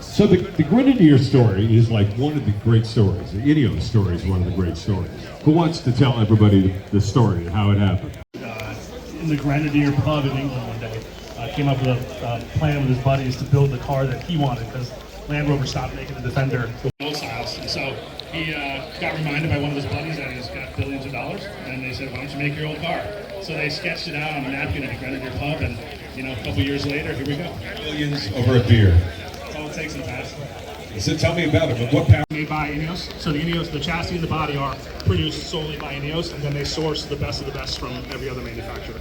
So the Grenadier story is like one of the great stories. The Ineos story is one of the great stories. Who wants to tell everybody the story and how it happened? In the Grenadier pub in England one day, came up with a plan with his buddies to build the car that he wanted because Land Rover stopped making the Defender old styles. And so he got reminded by one of his buddies that he's got billions of dollars, and they said, why don't you make your own car? So they sketched it out on a napkin at a Grenadier pub, and a couple years later, here we go. Billions over a beer. That's all it takes in fast. So tell me about it. What power? Made by Ineos. So the Ineos, the chassis and the body are produced solely by Ineos, and then they source the best of the best from every other manufacturer.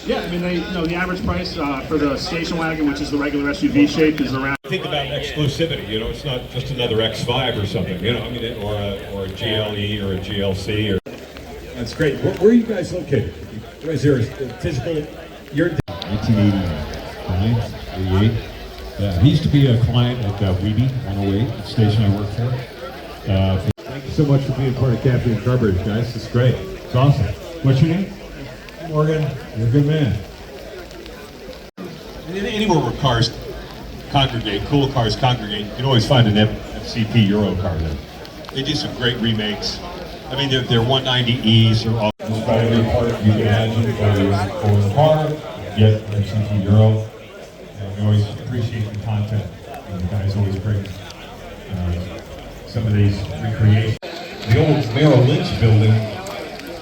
Yeah, I mean, the average price for the station wagon, which is the regular SUV shape, is around. Think about exclusivity. It's not just another X5 or something. Or a GLE or a GLC. That's great. Where are you guys located? Is there a physical? You're 1989, 88. He used to be a client at Waveny 108, the station I work for. Thank you so much for being part of Caffeine and Carburetors, guys. It's great. It's awesome. What's your name? Morgan. You're a good man. Anywhere where cars congregate, cool cars congregate, you can always find an FCP Euro car there. They do some great remakes. I mean, their 190Es are all. Just about every part you can imagine, whether it's for the car, get an FCP Euro. We always appreciate the content. The guys always bring some of these recreations. The old Merrill Lynch building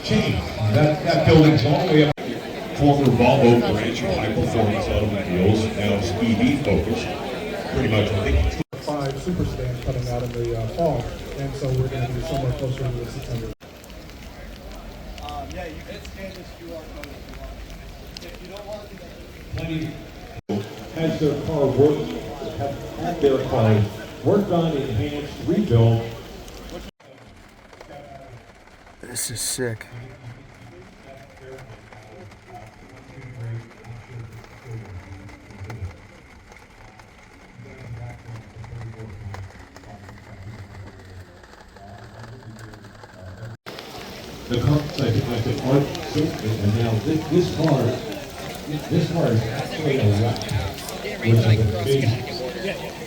changed. That building's all the way up. Former Volvo branch of high-performance automobiles, now it's EV focused. Pretty much, I think. 5 super stands coming out in the fall, and so we're going to be somewhere closer to the 600. Yeah, you can scan this QR code if you want. If you don't want to do that. Has their car worked, have had their car worked on, enhanced, rebuilt. This is sick. The car, like the art, and now this car is actually a wrap.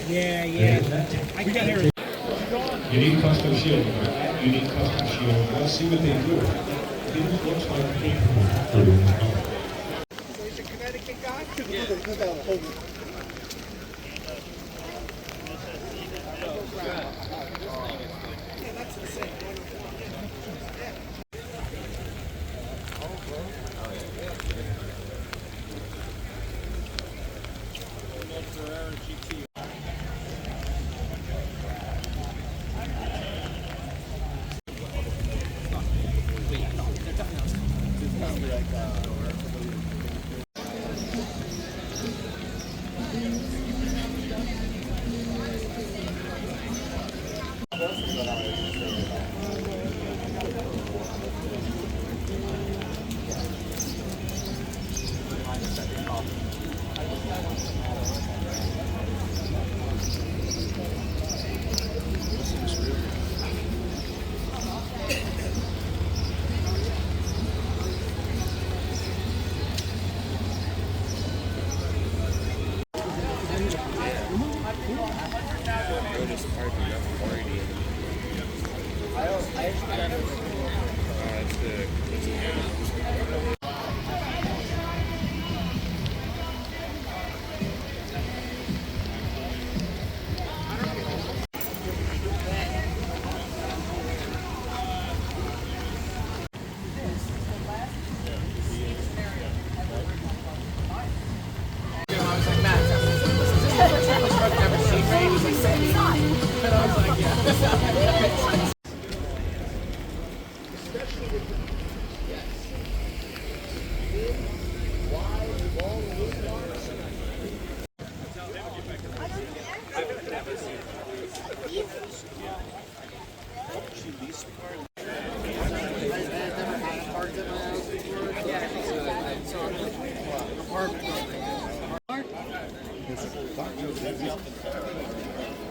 Yeah. We got here. You need custom shield. You need custom shield. Let's see what they do. It looks like paint. So he's a Connecticut guy? Yeah. That's the same.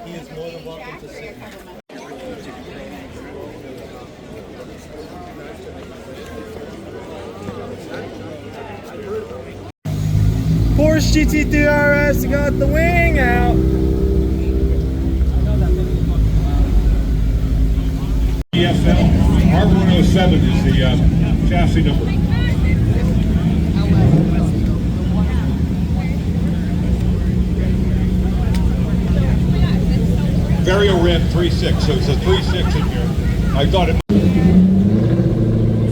He is more than welcome to sit. Porsche GT3 RS got the wing out. 57 is the chassis number. Vario ran 3.6, so it's a 3.6 in here. I thought it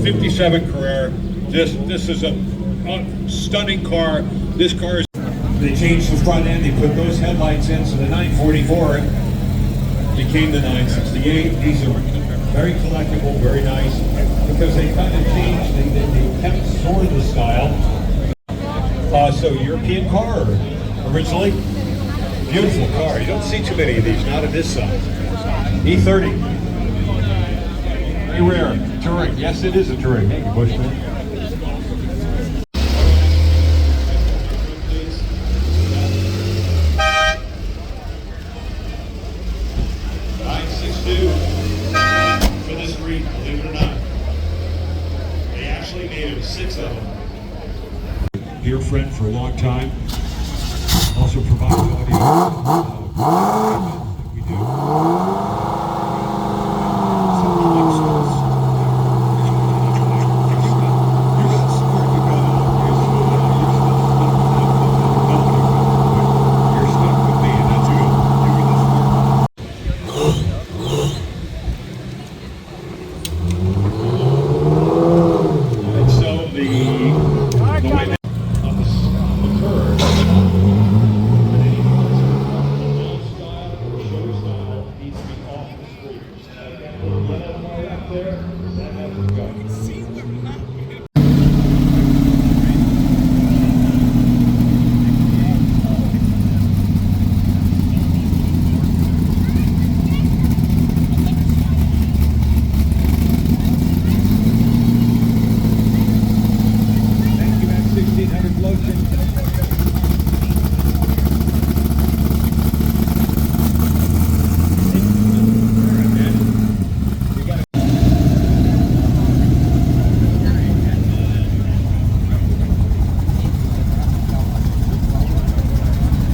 57 Carrera. This is a stunning car. This car is. They changed the front end. They put those headlights in, so the 944 became the 968. These are very collectible, very nice, because they kind of changed. They kept sort of the style. So European car originally. Beautiful car. You don't see too many of these, not in this size. E30. Very rare. Touring. Yes, it is a touring. Thank you, Bushman. 962 for this breed, believe it or not. They actually made 6 of them. Dear friend for a long time. Also provides audio that we do. Some consoles. You're going to swear you got you're stuck with me, and that's you. And so the way they on the curve.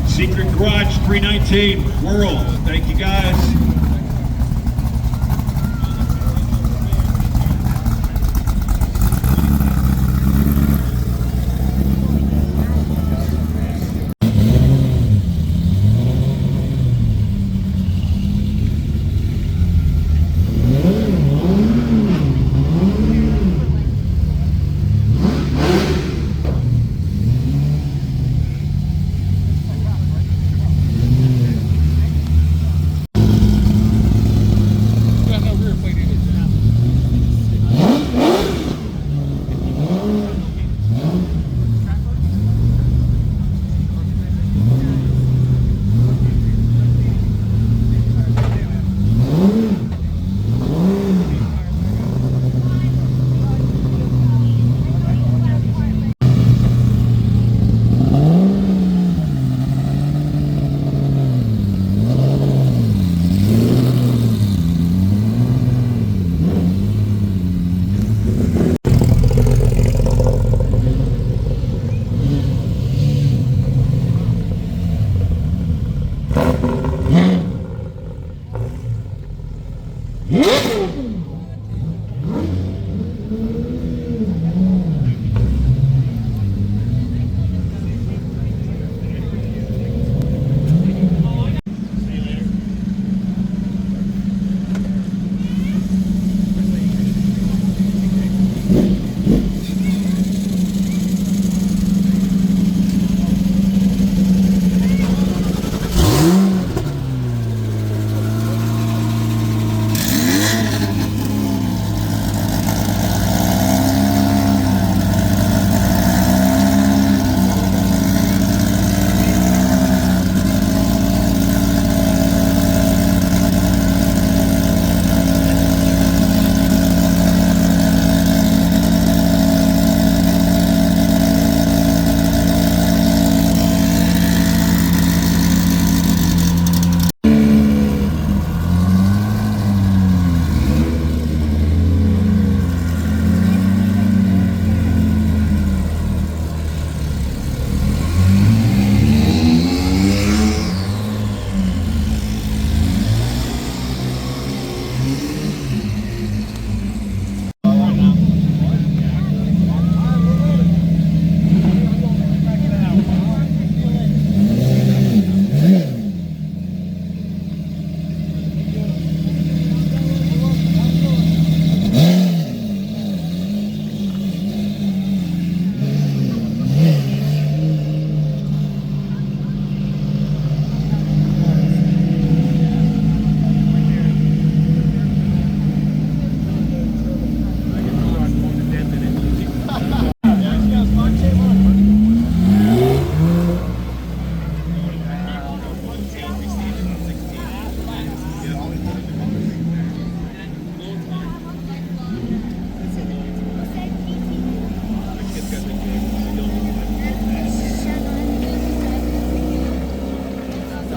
Secret Garage 319 World. Thank you guys.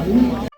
everybody.